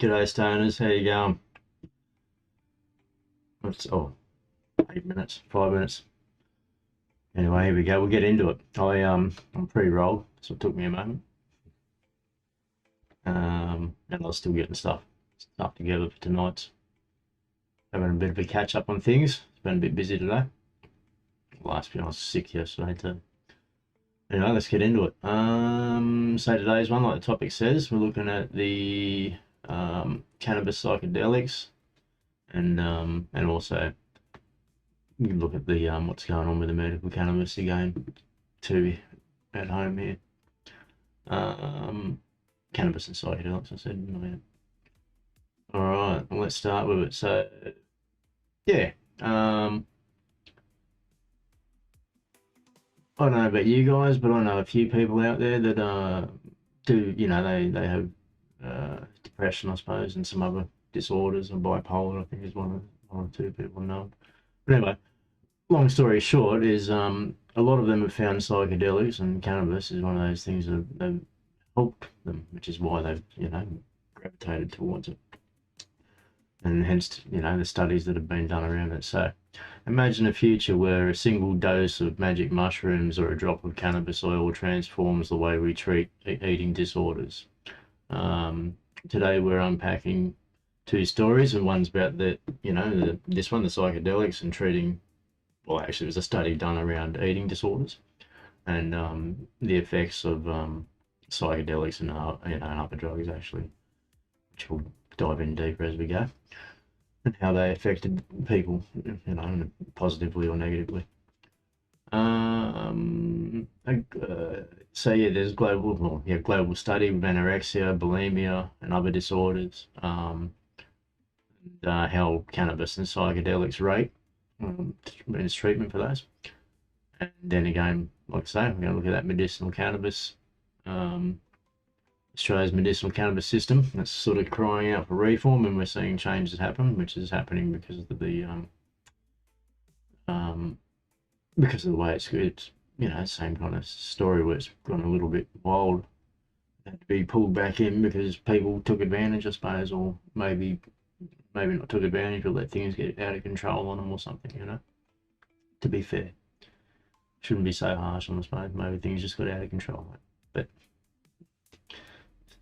G'day stoners, how you going? It's 8 minutes, 5 minutes. Anyway, here we go. We'll get into it. I'm pre-rolled, so it took me a moment. And I was still getting stuff together for tonight's. Having a bit of a catch up on things. It's been a bit busy today. Last few I was sick yesterday too. Anyway, let's get into it. So today's one, like the topic says, we're looking at the cannabis psychedelics, and also you can look at the what's going on with the medical cannabis again too at home here. Cannabis and psychedelics, I said. All right, well, let's start with it. So yeah, I don't know about you guys, but I know a few people out there that do, they have depression, I suppose, and some other disorders, and bipolar, I think, is one or two people I know. But anyway, long story short is a lot of them have found psychedelics, and cannabis is one of those things that have helped them, which is why they've gravitated towards it, and hence the studies that have been done around it. So imagine a future where a single dose of magic mushrooms or a drop of cannabis oil transforms the way we treat eating disorders. Today we're unpacking two stories, and one's about this one, the psychedelics, and treating, well, actually it was a study done around eating disorders, and the effects of psychedelics and other drugs, actually, which we'll dive in deeper as we go, and how they affected people, positively or negatively. So yeah, there's global study with anorexia, bulimia, and other disorders, how cannabis and psychedelics rate as treatment for those. And then again, like I say, we're going to look at that medicinal cannabis, Australia's medicinal cannabis system that's sort of crying out for reform, and we're seeing changes happen, which is happening because of the way it's same kind of story where it's gone a little bit wild, had to be pulled back in because people took advantage, I suppose, or maybe not took advantage, but let things get out of control on them or something. To be fair, shouldn't be so harsh on, I suppose. Maybe things just got out of control, but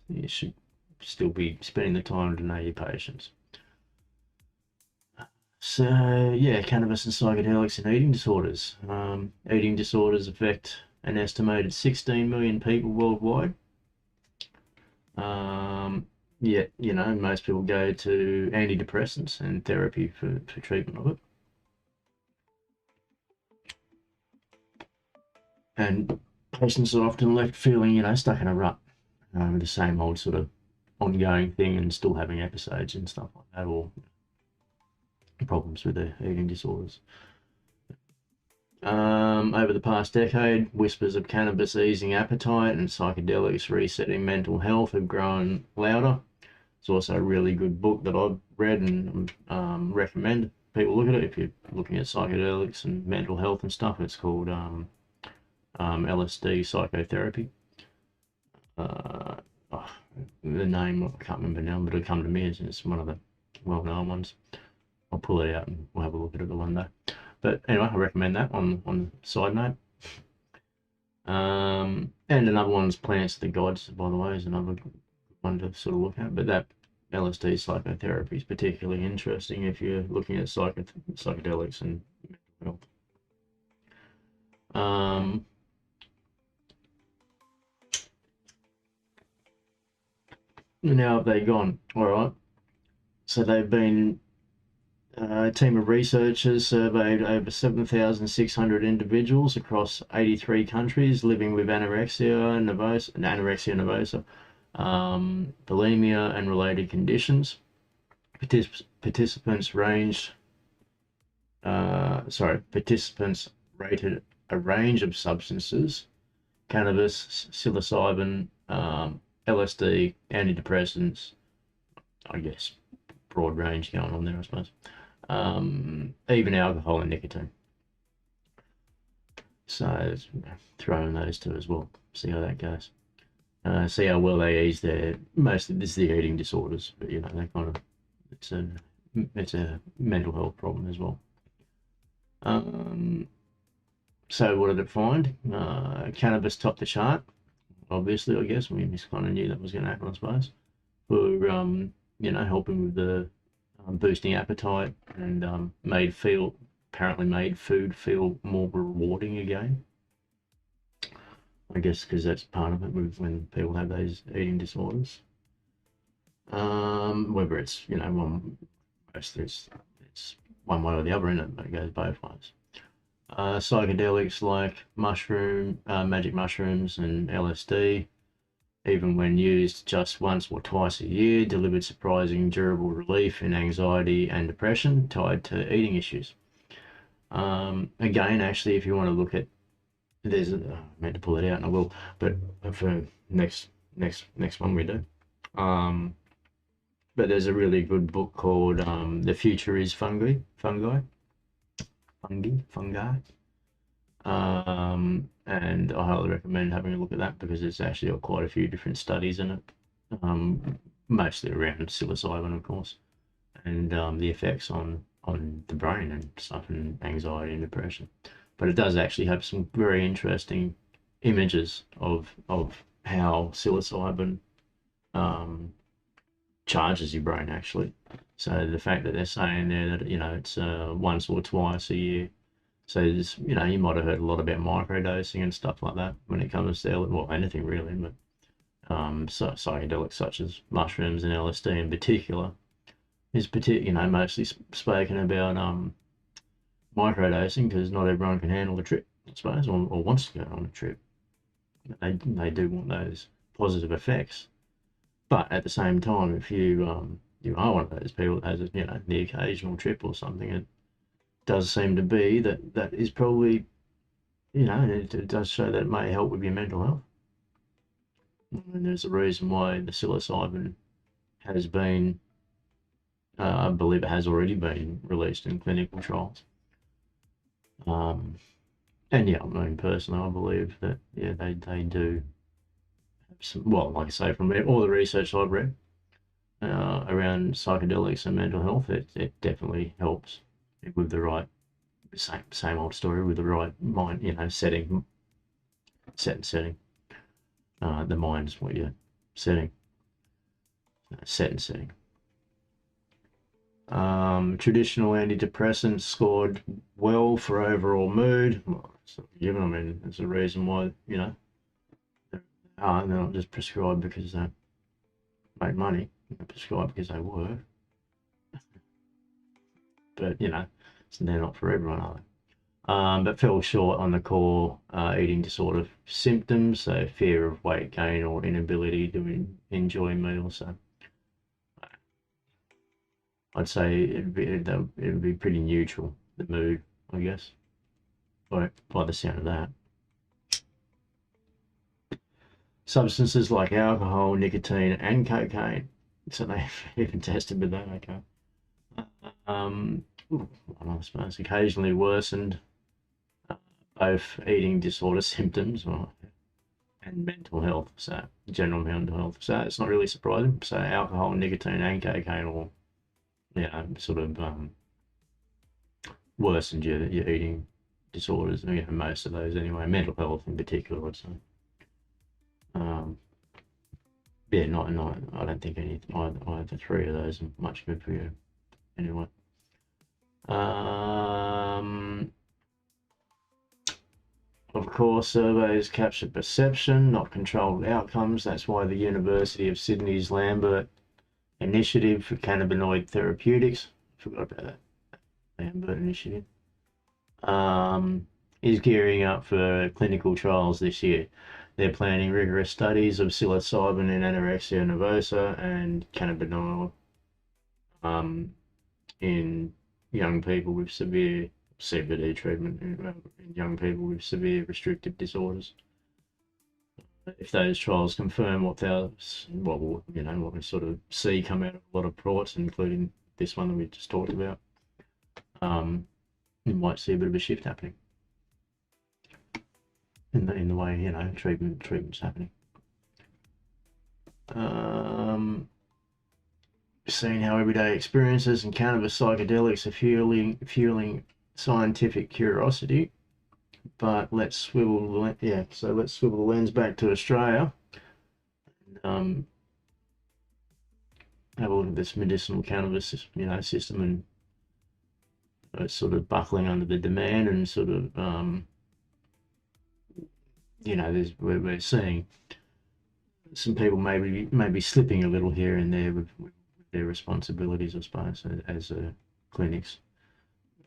you should still be spending the time to know your patients. So yeah, cannabis and psychedelics and eating disorders. Eating disorders affect an estimated 16 million people worldwide. Yet, most people go to antidepressants and therapy for treatment of it. And patients are often left feeling, stuck in a rut, with the same old sort of ongoing thing, and still having episodes and stuff like that, or problems with their eating disorders. Over the past decade, whispers of cannabis easing appetite and psychedelics resetting mental health have grown louder. It's also a really good book that I've read and recommend people look at it if you're looking at psychedelics and mental health and stuff. It's called LSD Psychotherapy. The name I can't remember now, but it'll come to me as it's one of the well-known ones. I'll pull it out and we'll have a look at it one day. But anyway, I recommend that on side note. And another one's Plants of the Gods, by the way, is another one to sort of look at. But that LSD psychotherapy is particularly interesting if you're looking at psychedelics and mental health. Now have they gone? All right. So they've been. A team of researchers surveyed over 7,600 individuals across 83 countries living with anorexia nervosa, bulimia, and related conditions. Participants rated a range of substances: cannabis, psilocybin, LSD, antidepressants. I guess broad range going on there, I suppose. Even alcohol and nicotine. So throw in those two as well, see how that goes. see how well they ease their, mostly this is the eating disorders, but you know, they kind of, it's a mental health problem as well. So what did it find? Cannabis topped the chart, obviously, I guess. We just kind of knew that was going to happen, I suppose, for you know, helping with the boosting appetite, and apparently made food feel more rewarding again. I guess because that's part of it when people have those eating disorders. Whether it's, you know, mostly it's one way or the other, in it, but it goes both ways. Psychedelics like magic mushrooms and LSD, even when used just once or twice a year, delivered surprising durable relief in anxiety and depression tied to eating issues. Again, actually, if you want to look at, I meant to pull it out and I will, but for next one we do. But there's a really good book called The Future is Fungi. And I highly recommend having a look at that because it's actually got quite a few different studies in it, mostly around psilocybin, of course, and the effects on the brain and stuff, and anxiety and depression. But it does actually have some very interesting images of how psilocybin charges your brain, actually. So the fact that they're saying there that, you know, it's once or twice a year. So there's, you know, you might have heard a lot about microdosing and stuff like that when it comes to, well, anything really, but so psychedelics such as mushrooms and LSD in particular is you know, mostly spoken about microdosing because not everyone can handle the trip, I suppose, or wants to go on a trip. They do want those positive effects, but at the same time, if you you are one of those people that has, you know, the occasional trip or something, it does seem to be that is probably, you know, it does show that it may help with your mental health. And there's a reason why the psilocybin has been, I believe it has already been released in clinical trials. And yeah, I mean, personally, I believe that, yeah, they do have some, well, like I say, from all the research I've read around psychedelics and mental health, it definitely helps with the right, same old story, with the right mind, you know, setting. The mind's what you're setting. Set and setting. Traditional antidepressants scored well for overall mood. Well, given, I mean, there's a reason why, you know, they're not just prescribed because they make money. They're prescribed because they work. But, you know, they're not for everyone, are they? But fell short on the core eating disorder symptoms, so fear of weight gain or inability to enjoy meals. So I'd say it'd be pretty neutral, the mood, I guess, by the sound of that. Substances like alcohol, nicotine, and cocaine. So they've even tested with that, okay. I suppose occasionally worsened both eating disorder symptoms and mental health, so general mental health. So it's not really surprising. So alcohol, nicotine, and cocaine all, you know, sort of worsened your eating disorders. You know, most of those anyway. Mental health in particular, I'd say. Yeah, not. I don't think either three of those are much good for you. Anyway. Of course, surveys capture perception, not controlled outcomes. That's why the University of Sydney's Lambert Initiative for Cannabinoid Therapeutics, I forgot about that, Lambert Initiative, is gearing up for clinical trials this year. They're planning rigorous studies of psilocybin in anorexia nervosa and cannabinoid in young people with severe CBD treatment in young people with severe restrictive disorders. If those trials confirm what we sort of see come out of a lot of reports, including this one that we just talked about, you might see a bit of a shift happening in the way, you know, treatment's happening. Seeing how everyday experiences and cannabis psychedelics are fueling scientific curiosity. But let's swivel let's swivel the lens back to Australia. And, have a look at this medicinal cannabis, system, and sort of buckling under the demand, and sort of we're seeing some people maybe slipping a little here and there with their responsibilities, I suppose, as clinics.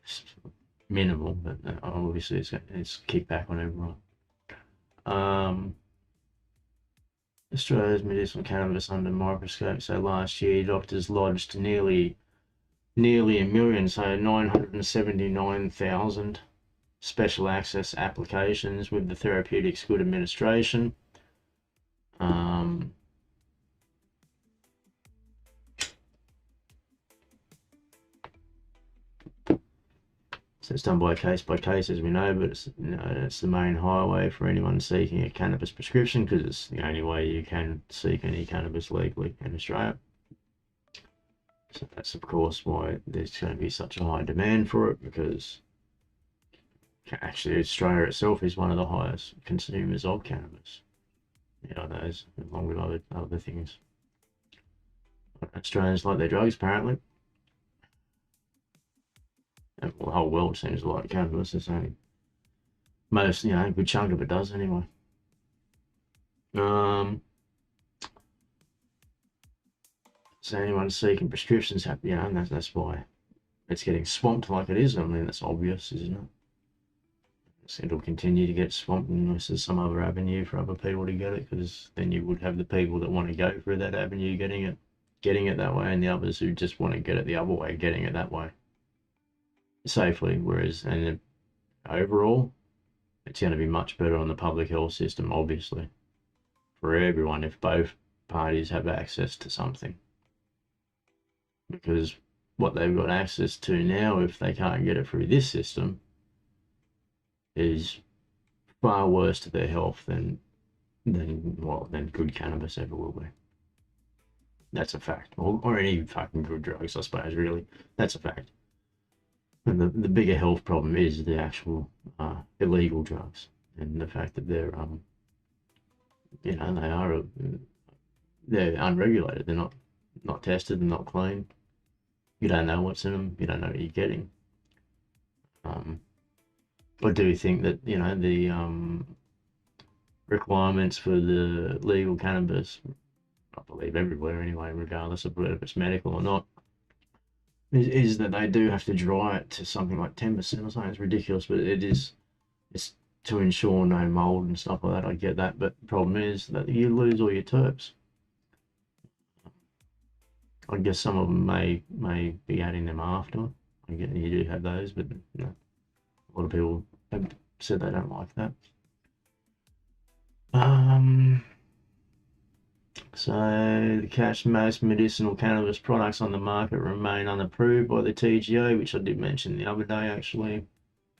It's minimal, but obviously it's kicked back on everyone. Australia's medicinal cannabis under microscope. So last year, doctors lodged nearly a million, so 979,000 special access applications with the Therapeutics Good Administration. So it's done by case, as we know, but it's the main highway for anyone seeking a cannabis prescription, because it's the only way you can seek any cannabis legally in Australia. So that's of course why there's going to be such a high demand for it, because actually Australia itself is one of the highest consumers of cannabis. Those along with other things. Australians like their drugs, apparently. And the whole world seems to like cannabis. It's only most, a good chunk of it does anyway. So anyone seeking prescriptions, and that's why it's getting swamped like it is. I mean, that's obvious, isn't it? It'll continue to get swamped unless there's some other avenue for other people to get it, because then you would have the people that want to go through that avenue getting it that way, and the others who just want to get it the other way getting it that way safely. Whereas, and overall, it's going to be much better on the public health system, obviously, for everyone, if both parties have access to something. Because what they've got access to now, if they can't get it through this system, is far worse to their health than good cannabis ever will be. That's a fact. Or any fucking good drugs, I suppose, really. That's a fact. And the bigger health problem is the actual illegal drugs, and the fact that they're they're unregulated. They're not tested. They're not clean. You don't know what's in them. You don't know what you're getting. I do think that the requirements for the legal cannabis, I believe everywhere anyway, regardless of whether it's medical or not, is that they do have to dry it to something like 10% or something. It's ridiculous, but it's to ensure no mold and stuff like that. I get that, but the problem is that you lose all your terps. I guess some of them may be adding them after. I get you do have those, but a lot of people have said they don't like that. So most medicinal cannabis products on the market remain unapproved by the TGA, which I did mention the other day, actually, a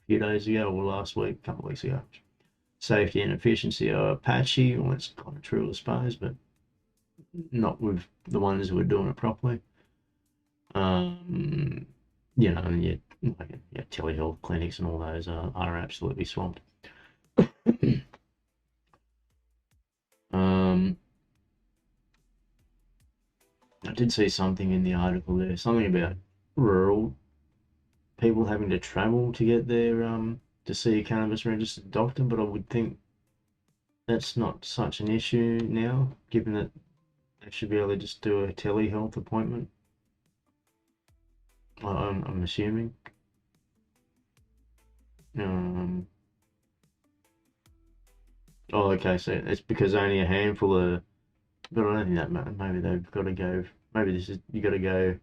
few days ago, or last week, a couple of weeks ago. Safety and efficiency are patchy. Well, it's kind of true, I suppose, but not with the ones who are doing it properly. And telehealth clinics and all those are absolutely swamped. I did see something in the article there, something about rural people having to travel to get their to see a cannabis registered doctor, but I would think that's not such an issue now, given that they should be able to just do a telehealth appointment. I'm assuming. Oh, okay, so it's because only a handful of, but I don't think that maybe they've got to go. Maybe you got to go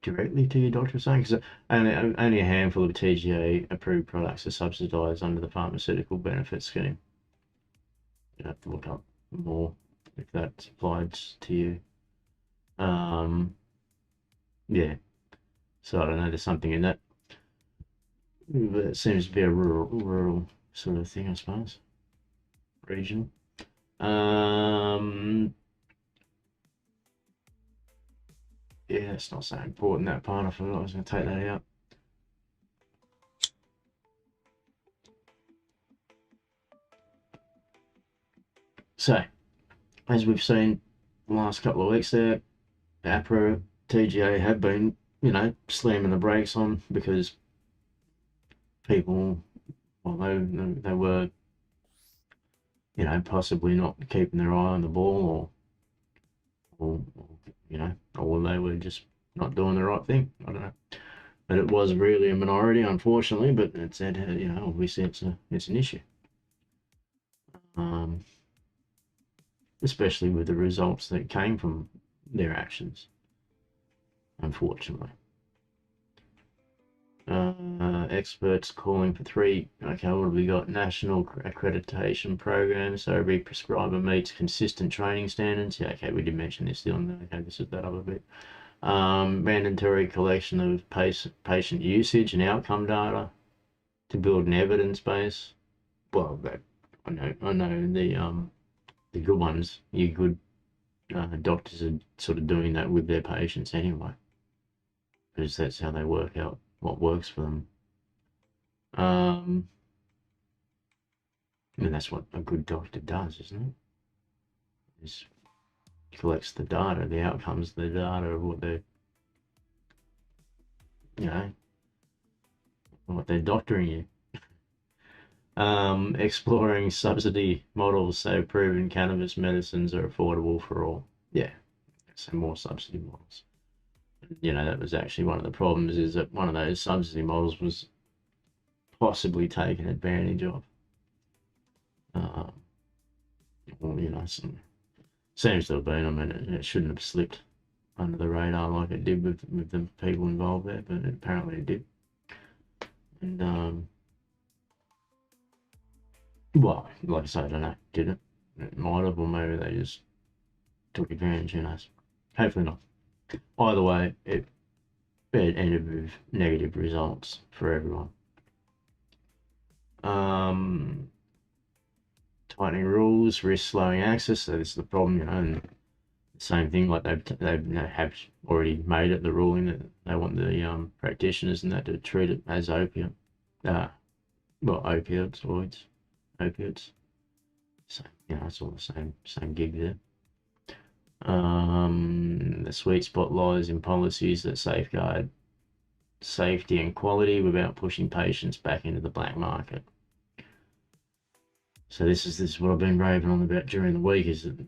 directly to your doctor, saying, because only a handful of TGA approved products are subsidised under the pharmaceutical benefit scheme. You have to look up more if that's applied to you. Yeah. So I don't know. There's something in that, but it seems to be a rural sort of thing, I suppose. Regional. it's not so important, that part. I forgot I was going to take that out. So, as we've seen the last couple of weeks there, APRA, TGA have been, slamming the brakes on, because people, well, they were, possibly not keeping their eye on the ball, or they were just not doing the right thing. I don't know. But it was really a minority, unfortunately, but it's, obviously it's an issue. Especially with the results that came from their actions, unfortunately. Experts calling for three. Okay, what have we got? National accreditation program, so every prescriber meets consistent training standards. Yeah, okay, we did mention this. Okay, this is that other bit. Mandatory collection of patient usage and outcome data to build an evidence base. Well, I know the good ones. Your good doctors are sort of doing that with their patients anyway, because that's how they work out what works for them. And that's what a good doctor does, isn't it? Is collects the data, the outcomes, the data of what they're, what they're doctoring you. Exploring subsidy models so proven cannabis medicines are affordable for all. Yeah, so more subsidy models. That was actually one of the problems, is that one of those subsidy models was possibly taken advantage of. Seems to have been. I mean, it shouldn't have slipped under the radar like it did with the people involved there, but apparently it did. And well, like I say, I don't know, did it? It might have, or maybe they just took advantage. Who knows? Hopefully not. Either way, it ended with negative results for everyone. Tightening rules, risk slowing access. So this is the problem, and same thing, like they've have already made it the ruling that they want the practitioners and that to treat it as opium, opiates. So it's all the same gig there. The sweet spot lies in policies that safeguard safety and quality without pushing patients back into the black market. So this is what I've been raving on about during the week, is that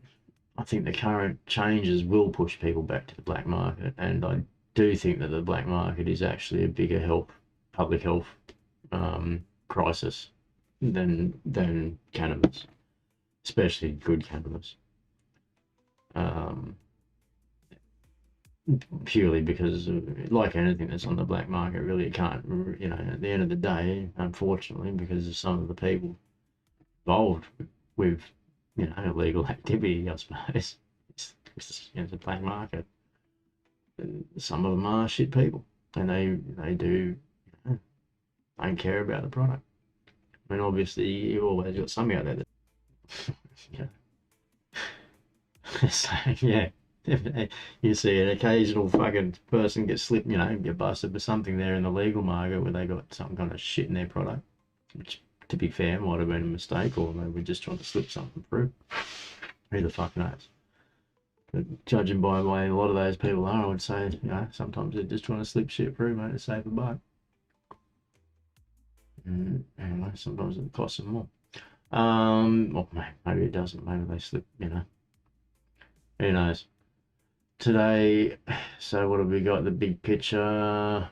I think the current changes will push people back to the black market, and I do think that the black market is actually a bigger public health crisis than cannabis, especially good cannabis. Purely because, like anything that's on the black market, really, it can't, at the end of the day, unfortunately, because of some of the people involved with, illegal activity, I suppose, it's a black market. Some of them are shit people, and they do, don't care about the product. I mean, obviously, you've always got some out there that, so, yeah. You see an occasional fucking person get slipped, get busted for something there in the legal market where they got some kind of shit in their product, which, to be fair, might have been a mistake, or they were just trying to slip something through. Who the fuck knows? But judging by the way a lot of those people are, I would say, sometimes they're just trying to slip shit through, mate, to save a buck. Anyway, sometimes it costs them more. Well, maybe it doesn't. Maybe they slip, Who knows? Today, so what have we got? The big picture.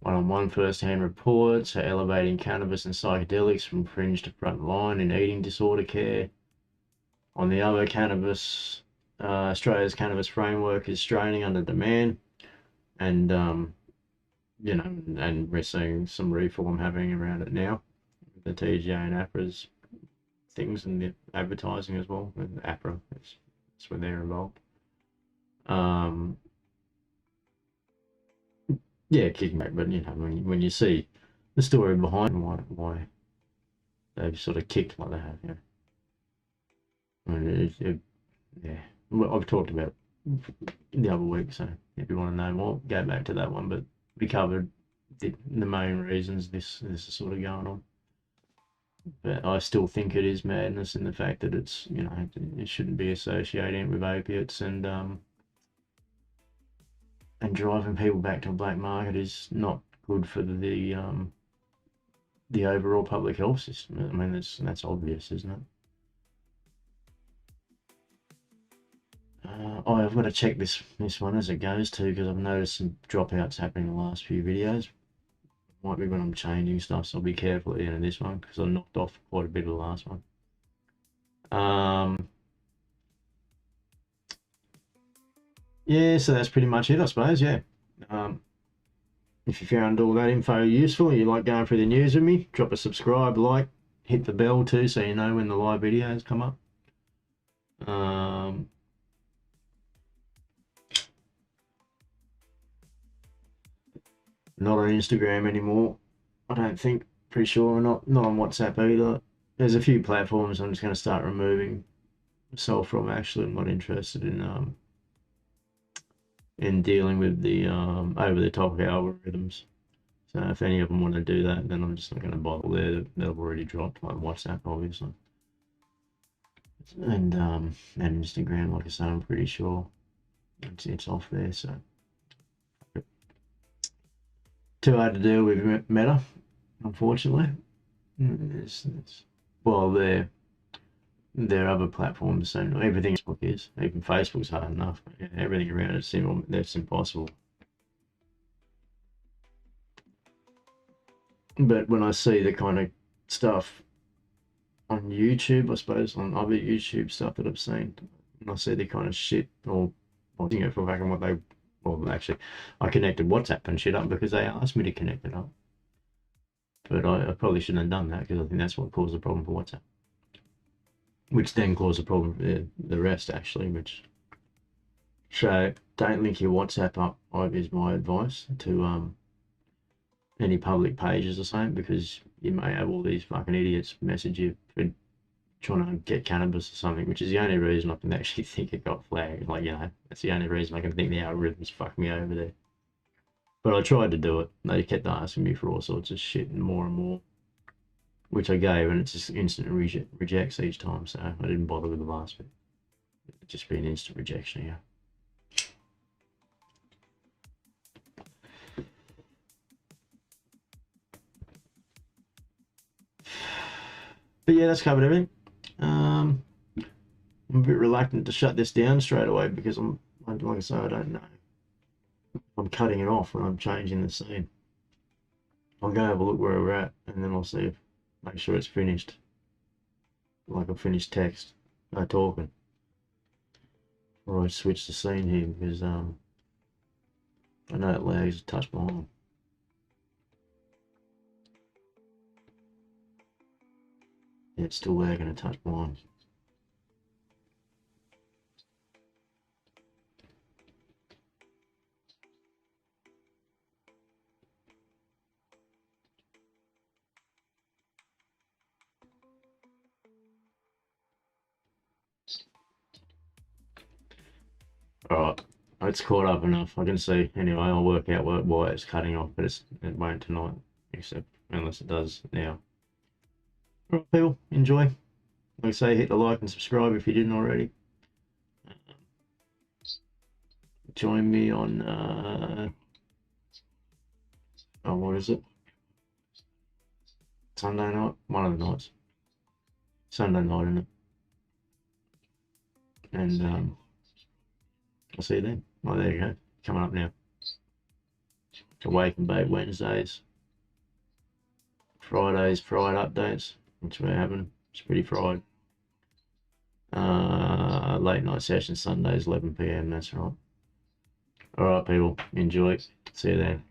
One-on-one first-hand reports are elevating cannabis and psychedelics from fringe to front line in eating disorder care. On the other, Australia's cannabis framework is straining under demand, and and we're seeing some reform happening around it now. The TGA and APRA's things, and the advertising as well. With APRA, that's where they're involved. Yeah, kicking back, but when you see the story behind why they've sort of kicked like they have, And yeah, well, I've talked about it the other week, so if you want to know more, go back to that one. But we covered the main reasons this is sort of going on. But I still think it is madness in the fact that it's, you know, it shouldn't be associating with opiates, and driving people back to a black market is not good for the overall public health system. I mean, that's obvious, isn't it? Oh, I've got to check this one as it goes too, because I've noticed some dropouts happening in the last few videos. Might be when I'm changing stuff, so I'll be careful at the end of this one because I knocked off quite a bit of the last one. Yeah, so that's pretty much it, I suppose. Yeah. If you found all that info useful, you like going through the news with me, drop a subscribe, like, hit the bell too, so you know when the live videos come up. Not on Instagram anymore, I don't think. Pretty sure not on WhatsApp either. There's a few platforms I'm just going to start removing myself from. Actually, I'm not interested in dealing with the over the top algorithms. So if any of them want to do that, then I'm just not going to bother there. That I've already dropped, like WhatsApp, obviously, and Instagram. Like I say, I'm pretty sure it's off there. So too hard to deal with Meta, unfortunately. Well, there are other platforms, so everything Facebook is. Even Facebook's hard enough. Everything around it's that's impossible. But when I see the kind of stuff on YouTube, I suppose, on other YouTube stuff that I've seen, and I see the kind of shit, or you know, for back on what they, well, actually, I connected WhatsApp and shit up because they asked me to connect it up. But I probably shouldn't have done that because I think that's what caused the problem for WhatsApp, which then caused a problem for the rest, actually. So don't link your WhatsApp up, is my advice to any public pages or something, because you may have all these fucking idiots message you for trying to get cannabis or something, which is the only reason I can actually think it got flagged. Like, you know, that's the only reason I can think the algorithms fucked me over there. But I tried to do it. They kept asking me for all sorts of shit and more, which I gave, and it just instant rejects each time, so I didn't bother with the last bit. It'd just be an instant rejection, yeah. But yeah, that's covered everything. I'm a bit reluctant to shut this down straight away because like I say, I don't know. I'm cutting it off when I'm changing the scene. I'll go have a look where we're at, and then I'll see make sure it's finished. Like a finished text, no talking. Or I switch the scene here because I know it lags a touch behind. Yeah, it's still lagging a touch behind. Alright, it's caught up enough. I can see. Anyway, I'll work out why it's cutting off, but it won't tonight, except unless it does now. Alright, people, enjoy. Like I say, hit the like and subscribe if you didn't already. Join me on, oh, what is it? Sunday night? One of the nights. Sunday night, isn't it? And I'll see you then. Oh, there you go. Coming up now. Awake and Bake Wednesdays. Fridays, fried updates, which we're having. It's pretty fried. Late night session Sundays, 11 p.m. That's right. All right, people. Enjoy. See you then.